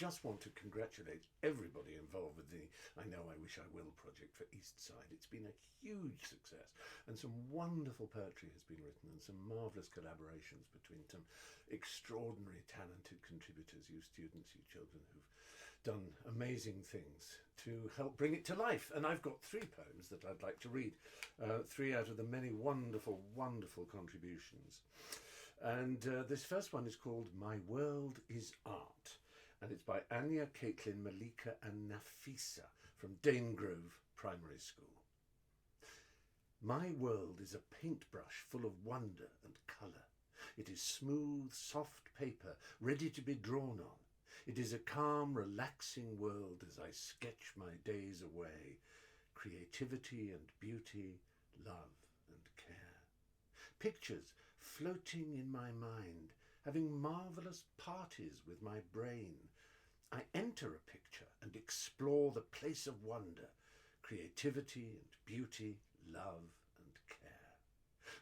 just want to congratulate everybody involved with the I Know I Wish I Will project for Eastside. It's been a huge success, and some wonderful poetry has been written and some marvellous collaborations between some extraordinary talented contributors, you students, you children, who've done amazing things to help bring it to life. And I've got 3 poems that I'd like to read, 3 out of the many wonderful, wonderful contributions. And this first one is called My World is Art, and it's by Anya, Caitlin, Maleeka and Nafisa from Danegrove Primary School. My world is a paintbrush full of wonder and colour. It is smooth, soft paper, ready to be drawn on. It is a calm, relaxing world as I sketch my days away. Creativity and beauty, love and care. Pictures floating in my mind, having marvellous parties with my brain. I enter a picture and explore the place of wonder, creativity and beauty, love and care.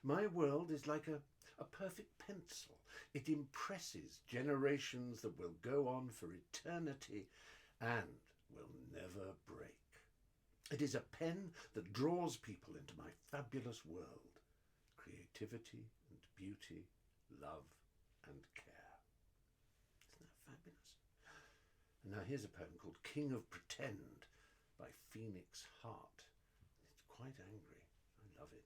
My world is like a perfect pencil. It impresses generations that will go on for eternity and will never break. It is a pen that draws people into my fabulous world. Creativity and beauty, love and care. Isn't that fabulous? And now here's a poem called King of Pretend by Phoenix Hart. It's quite angry. I love it.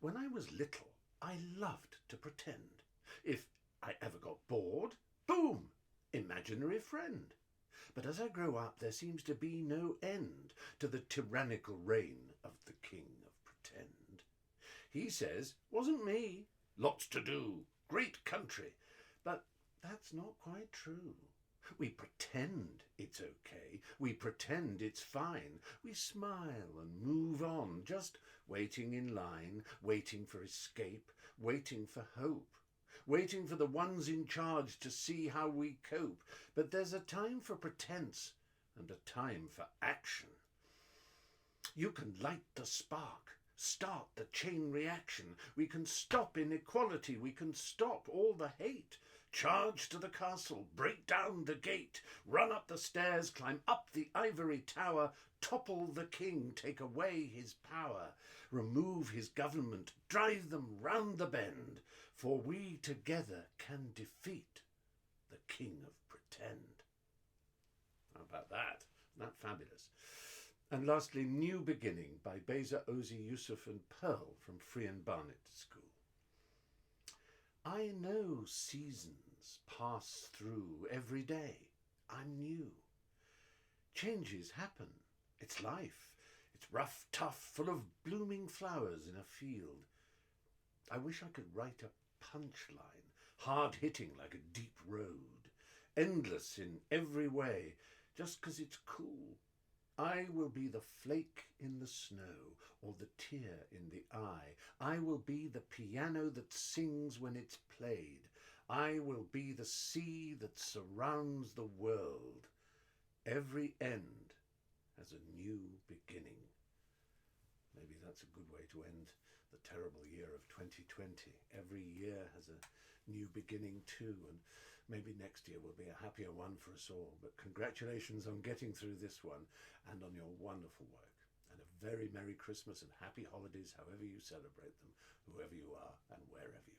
When I was little, I loved to pretend. If I ever got bored, boom, imaginary friend. But as I grow up, there seems to be no end to the tyrannical reign of the King of Pretend. He says, wasn't me, lots to do, great country. But that's not quite true. We pretend it's okay. We pretend it's fine. We smile and move on, just waiting in line, waiting for escape, waiting for hope, waiting for the ones in charge to see how we cope. But there's a time for pretense and a time for action. You can light the spark, start the chain reaction. We can stop inequality. We can stop all the hate. Charge to the castle, break down the gate, run up the stairs, climb up the ivory tower, topple the king, take away his power, remove his government, drive them round the bend, for we together can defeat the King of Pretend. How about that? Isn't that fabulous? And lastly, New Beginning by Beyza, Yusuf and Pearl from Friern Barnet School. I know seasons pass through every day. I'm new. Changes happen. It's life. It's rough, tough, full of blooming flowers in a field. I wish I could write a punchline, hard-hitting like a deep road, endless in every way, just 'cause it's cool. I will be the flake in the snow or the tear in the eye. I will be the piano that sings when it's played. I will be the sea that surrounds the world. Every end has a new beginning. Maybe that's a good way to end the terrible year of 2020. Every year has a new beginning too, and maybe next year will be a happier one for us all. But congratulations on getting through this one and on your wonderful work. And a very Merry Christmas and Happy Holidays, however you celebrate them, whoever you are and wherever you are.